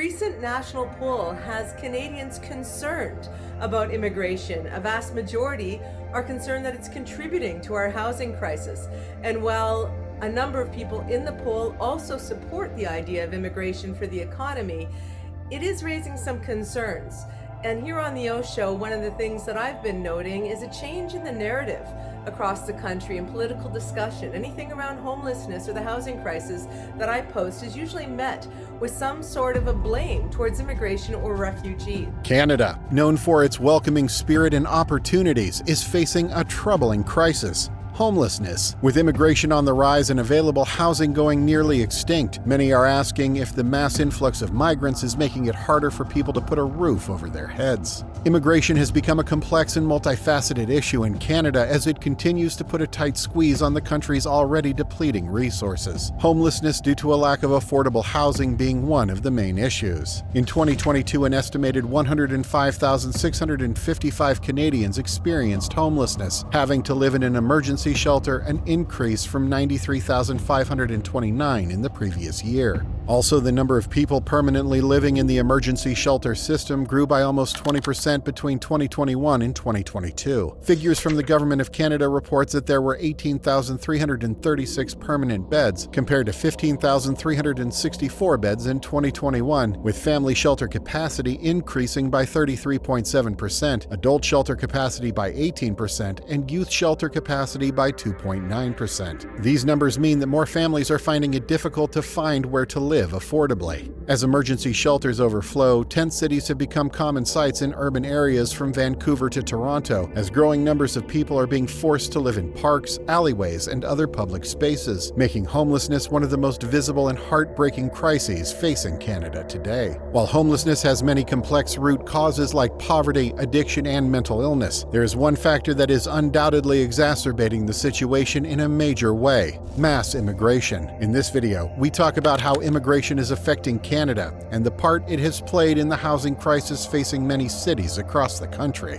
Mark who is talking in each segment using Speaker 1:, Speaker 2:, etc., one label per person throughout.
Speaker 1: recent national poll has Canadians concerned about immigration. A vast majority are concerned that it's contributing to our housing crisis. And while a number of people in the poll also support the idea of immigration for the economy, it is raising some concerns. And here on the O Show, one of the things that I've been noting is a change in the narrative across the country in political discussion. Anything around homelessness or the housing crisis that I post is usually met with some sort of a blame towards immigration or refugees.
Speaker 2: Canada, known for its welcoming spirit and opportunities, is facing a troubling crisis. Homelessness. With immigration on the rise and available housing going nearly extinct, many are asking if the mass influx of migrants is making it harder for people to put a roof over their heads. Immigration has become a complex and multifaceted issue in Canada as it continues to put a tight squeeze on the country's already depleting resources. Homelessness due to a lack of affordable housing being one of the main issues. In 2022, an estimated 105,655 Canadians experienced homelessness, having to live in an emergency shelter, an increase from 93,529 in the previous year. Also, the number of people permanently living in the emergency shelter system grew by almost 20% between 2021 and 2022. Figures from the Government of Canada reports that there were 18,336 permanent beds compared to 15,364 beds in 2021, with family shelter capacity increasing by 33.7%, adult shelter capacity by 18%, and youth shelter capacity by 2.9%. These numbers mean that more families are finding it difficult to find where to live affordably. As emergency shelters overflow, tent cities have become common sights in urban areas from Vancouver to Toronto, as growing numbers of people are being forced to live in parks, alleyways, and other public spaces, making homelessness one of the most visible and heartbreaking crises facing Canada today. While homelessness has many complex root causes like poverty, addiction, and mental illness, there is one factor that is undoubtedly exacerbating the situation in a major way: mass immigration. In this video, we talk about how immigration is affecting Canada and the part it has played in the housing crisis facing many cities across the country.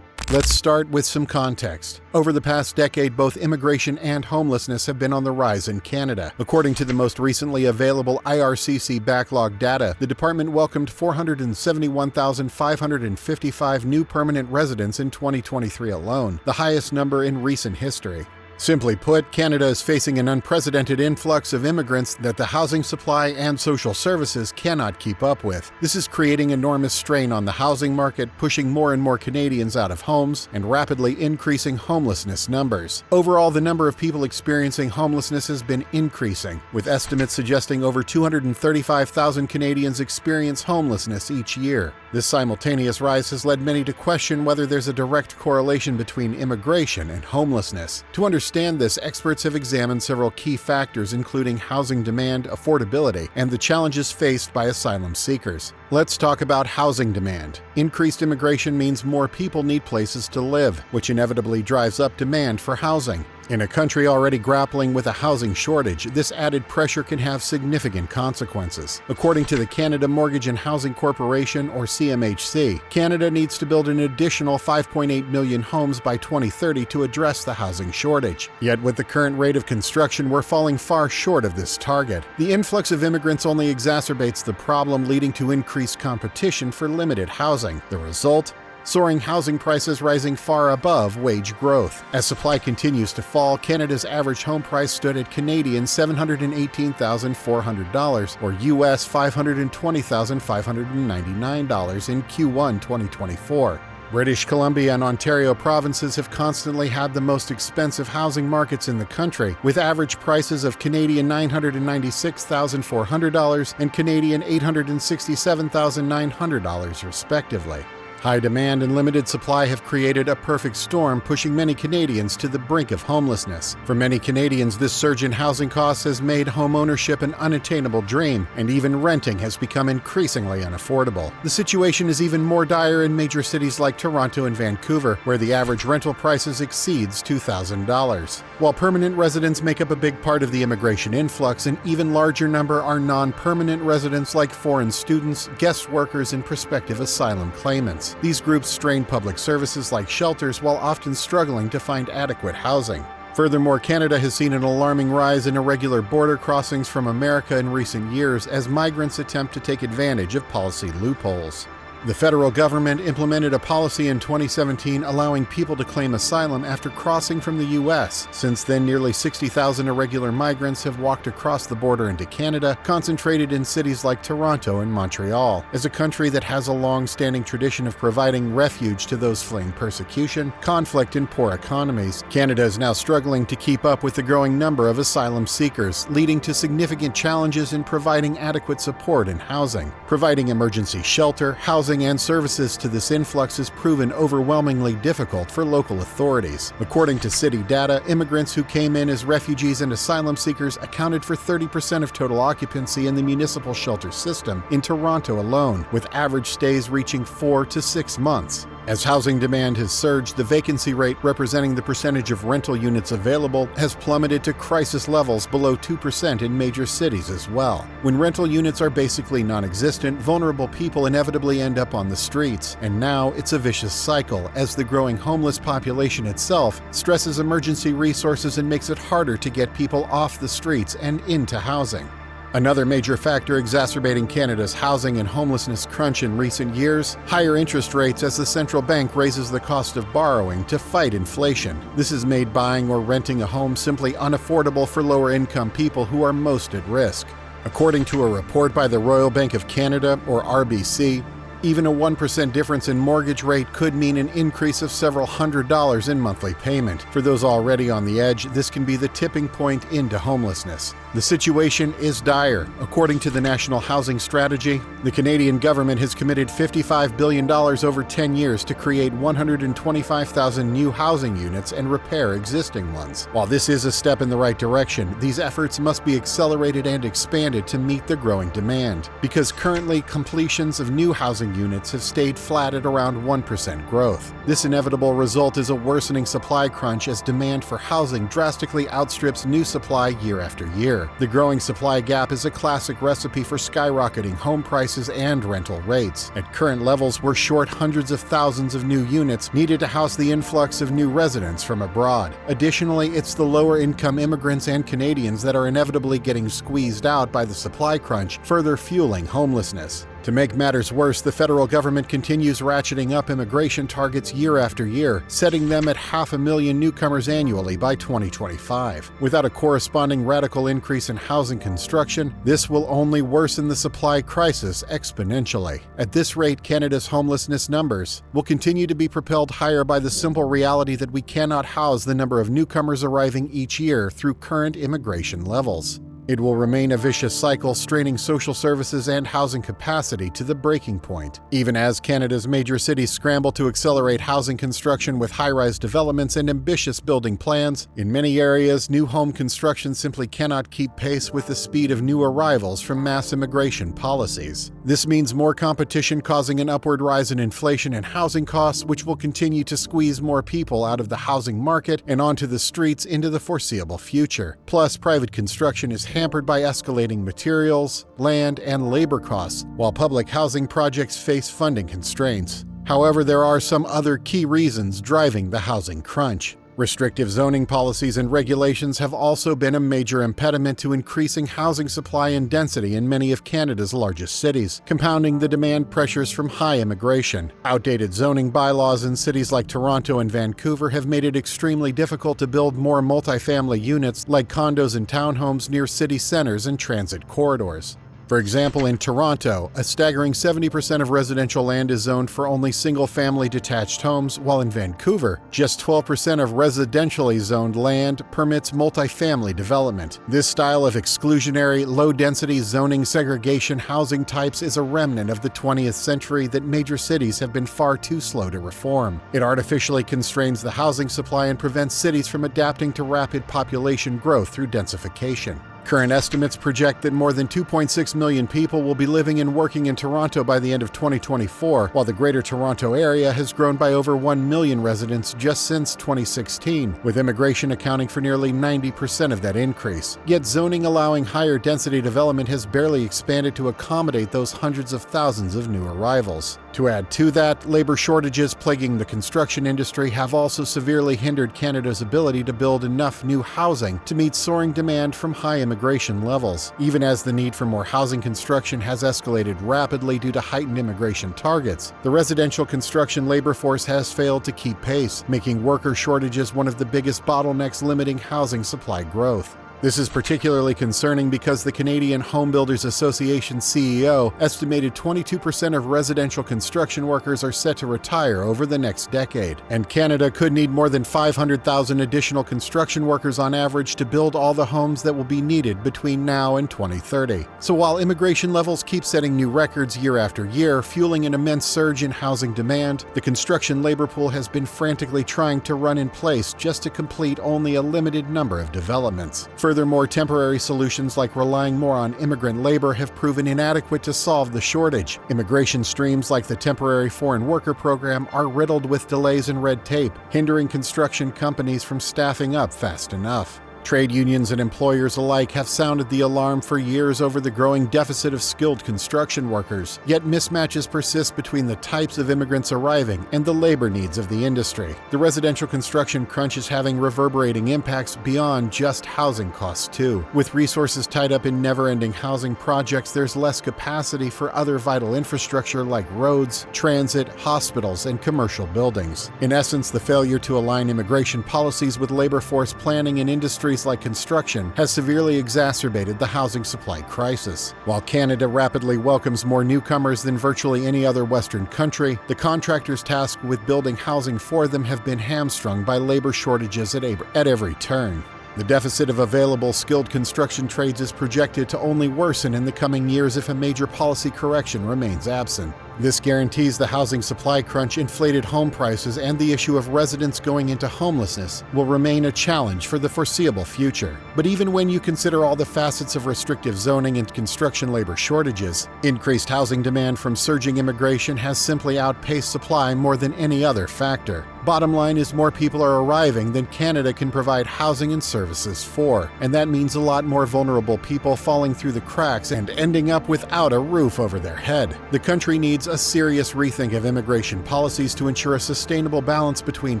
Speaker 2: Let's start with some context. Over the past decade, both immigration and homelessness have been on the rise in Canada. According to the most recently available IRCC backlog data, the department welcomed 471,555 new permanent residents in 2023 alone, the highest number in recent history. Simply put, Canada is facing an unprecedented influx of immigrants that the housing supply and social services cannot keep up with. This is creating enormous strain on the housing market, pushing more and more Canadians out of homes, and rapidly increasing homelessness numbers. Overall, the number of people experiencing homelessness has been increasing, with estimates suggesting over 235,000 Canadians experience homelessness each year. This simultaneous rise has led many to question whether there's a direct correlation between immigration and homelessness. To understand this, experts have examined several key factors, including housing demand, affordability, and the challenges faced by asylum seekers. Let's talk about housing demand. Increased immigration means more people need places to live, which inevitably drives up demand for housing. In a country already grappling with a housing shortage, this added pressure can have significant consequences. According to the Canada Mortgage and Housing Corporation, or CMHC, Canada needs to build an additional 5.8 million homes by 2030 to address the housing shortage. Yet with the current rate of construction, we're falling far short of this target. The influx of immigrants only exacerbates the problem, leading to increased competition for limited housing. The result? Soaring housing prices rising far above wage growth. As supply continues to fall, Canada's average home price stood at Canadian $718,400 or US $520,599 in Q1 2024. British Columbia and Ontario provinces have constantly had the most expensive housing markets in the country, with average prices of Canadian $996,400 and Canadian $867,900 respectively. High demand and limited supply have created a perfect storm, pushing many Canadians to the brink of homelessness. For many Canadians, this surge in housing costs has made homeownership an unattainable dream, and even renting has become increasingly unaffordable. The situation is even more dire in major cities like Toronto and Vancouver, where the average rental prices exceeds $2,000. While permanent residents make up a big part of the immigration influx, an even larger number are non-permanent residents like foreign students, guest workers, and prospective asylum claimants. These groups strain public services like shelters while often struggling to find adequate housing. Furthermore, Canada has seen an alarming rise in irregular border crossings from America in recent years as migrants attempt to take advantage of policy loopholes. The federal government implemented a policy in 2017 allowing people to claim asylum after crossing from the U.S. Since then, nearly 60,000 irregular migrants have walked across the border into Canada, concentrated in cities like Toronto and Montreal. As a country that has a long-standing tradition of providing refuge to those fleeing persecution, conflict, and poor economies, Canada is now struggling to keep up with the growing number of asylum seekers, leading to significant challenges in providing adequate support and housing. Providing emergency shelter, housing, and services to this influx has proven overwhelmingly difficult for local authorities. According to city data, immigrants who came in as refugees and asylum seekers accounted for 30% of total occupancy in the municipal shelter system in Toronto alone, with average stays reaching 4 to 6 months. As housing demand has surged, the vacancy rate, representing the percentage of rental units available, has plummeted to crisis levels below 2% in major cities as well. When rental units are basically non-existent, vulnerable people inevitably end up on the streets, and now it's a vicious cycle as the growing homeless population itself stresses emergency resources and makes it harder to get people off the streets and into housing. Another major factor exacerbating Canada's housing and homelessness crunch in recent years, higher interest rates as the central bank raises the cost of borrowing to fight inflation. This has made buying or renting a home simply unaffordable for lower-income people who are most at risk. According to a report by the Royal Bank of Canada, or RBC, even a 1% difference in mortgage rate could mean an increase of several $100s in monthly payment. For those already on the edge, this can be the tipping point into homelessness. The situation is dire. According to the National Housing Strategy, the Canadian government has committed $55 billion over 10 years to create 125,000 new housing units and repair existing ones. While this is a step in the right direction, these efforts must be accelerated and expanded to meet the growing demand, because currently completions of new housing units have stayed flat at around 1% growth. This inevitable result is a worsening supply crunch as demand for housing drastically outstrips new supply year after year. The growing supply gap is a classic recipe for skyrocketing home prices and rental rates. At current levels, we're short hundreds of thousands of new units needed to house the influx of new residents from abroad. Additionally, it's the lower-income immigrants and Canadians that are inevitably getting squeezed out by the supply crunch, further fueling homelessness. To make matters worse, the federal government continues ratcheting up immigration targets year after year, setting them at 500,000 newcomers annually by 2025. Without a corresponding radical increase in housing construction, this will only worsen the supply crisis exponentially. At this rate, Canada's homelessness numbers will continue to be propelled higher by the simple reality that we cannot house the number of newcomers arriving each year through current immigration levels. It will remain a vicious cycle, straining social services and housing capacity to the breaking point. Even as Canada's major cities scramble to accelerate housing construction with high-rise developments and ambitious building plans, in many areas, new home construction simply cannot keep pace with the speed of new arrivals from mass immigration policies. This means more competition, causing an upward rise in inflation and housing costs, which will continue to squeeze more people out of the housing market and onto the streets into the foreseeable future. Plus, private construction is hampered by escalating materials, land, and labor costs, while public housing projects face funding constraints. However, there are some other key reasons driving the housing crunch. Restrictive zoning policies and regulations have also been a major impediment to increasing housing supply and density in many of Canada's largest cities, compounding the demand pressures from high immigration. Outdated zoning bylaws in cities like Toronto and Vancouver have made it extremely difficult to build more multifamily units like condos and townhomes near city centers and transit corridors. For example, in Toronto, a staggering 70% of residential land is zoned for only single-family detached homes, while in Vancouver, just 12% of residentially zoned land permits multifamily development. This style of exclusionary, low-density zoning segregation housing types is a remnant of the 20th century that major cities have been far too slow to reform. It artificially constrains the housing supply and prevents cities from adapting to rapid population growth through densification. Current estimates project that more than 2.6 million people will be living and working in Toronto by the end of 2024, while the Greater Toronto Area has grown by over 1 million residents just since 2016, with immigration accounting for nearly 90% of that increase. Yet zoning allowing higher density development has barely expanded to accommodate those hundreds of thousands of new arrivals. To add to that, labor shortages plaguing the construction industry have also severely hindered Canada's ability to build enough new housing to meet soaring demand from high immigration levels, even as the need for more housing construction has escalated rapidly due to heightened immigration targets. The residential construction labor force has failed to keep pace, making worker shortages one of the biggest bottlenecks limiting housing supply growth. This is particularly concerning because the Canadian Home Builders Association CEO estimated 22% of residential construction workers are set to retire over the next decade, and Canada could need more than 500,000 additional construction workers on average to build all the homes that will be needed between now and 2030. So while immigration levels keep setting new records year after year, fueling an immense surge in housing demand, the construction labor pool has been frantically trying to run in place just to complete only a limited number of developments. Furthermore, temporary solutions like relying more on immigrant labor have proven inadequate to solve the shortage. Immigration streams like the Temporary Foreign Worker Program are riddled with delays and red tape, hindering construction companies from staffing up fast enough. Trade unions and employers alike have sounded the alarm for years over the growing deficit of skilled construction workers, yet mismatches persist between the types of immigrants arriving and the labor needs of the industry. The residential construction crunch is having reverberating impacts beyond just housing costs too. With resources tied up in never-ending housing projects, there's less capacity for other vital infrastructure like roads, transit, hospitals, and commercial buildings. In essence, the failure to align immigration policies with labor force planning in industries like construction has severely exacerbated the housing supply crisis. While Canada rapidly welcomes more newcomers than virtually any other Western country, the contractors tasked with building housing for them have been hamstrung by labor shortages at every turn. The deficit of available skilled construction trades is projected to only worsen in the coming years if a major policy correction remains absent. This guarantees the housing supply crunch, inflated home prices, and the issue of residents going into homelessness will remain a challenge for the foreseeable future. But even when you consider all the facets of restrictive zoning and construction labor shortages, increased housing demand from surging immigration has simply outpaced supply more than any other factor. Bottom line is more people are arriving than Canada can provide housing and services for, and that means a lot more vulnerable people falling through the cracks and ending up without a roof over their head. The country needs a serious rethink of immigration policies to ensure a sustainable balance between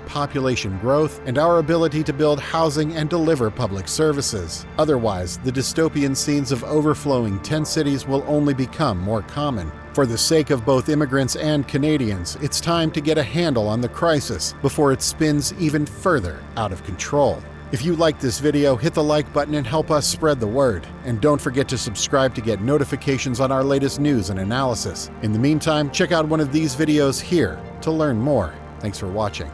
Speaker 2: population growth and our ability to build housing and deliver public services. Otherwise, the dystopian scenes of overflowing tent cities will only become more common. For the sake of both immigrants and Canadians, it's time to get a handle on the crisis before it spins even further out of control. If you liked this video, hit the like button and help us spread the word. And don't forget to subscribe to get notifications on our latest news and analysis. In the meantime, check out one of these videos here to learn more. Thanks for watching.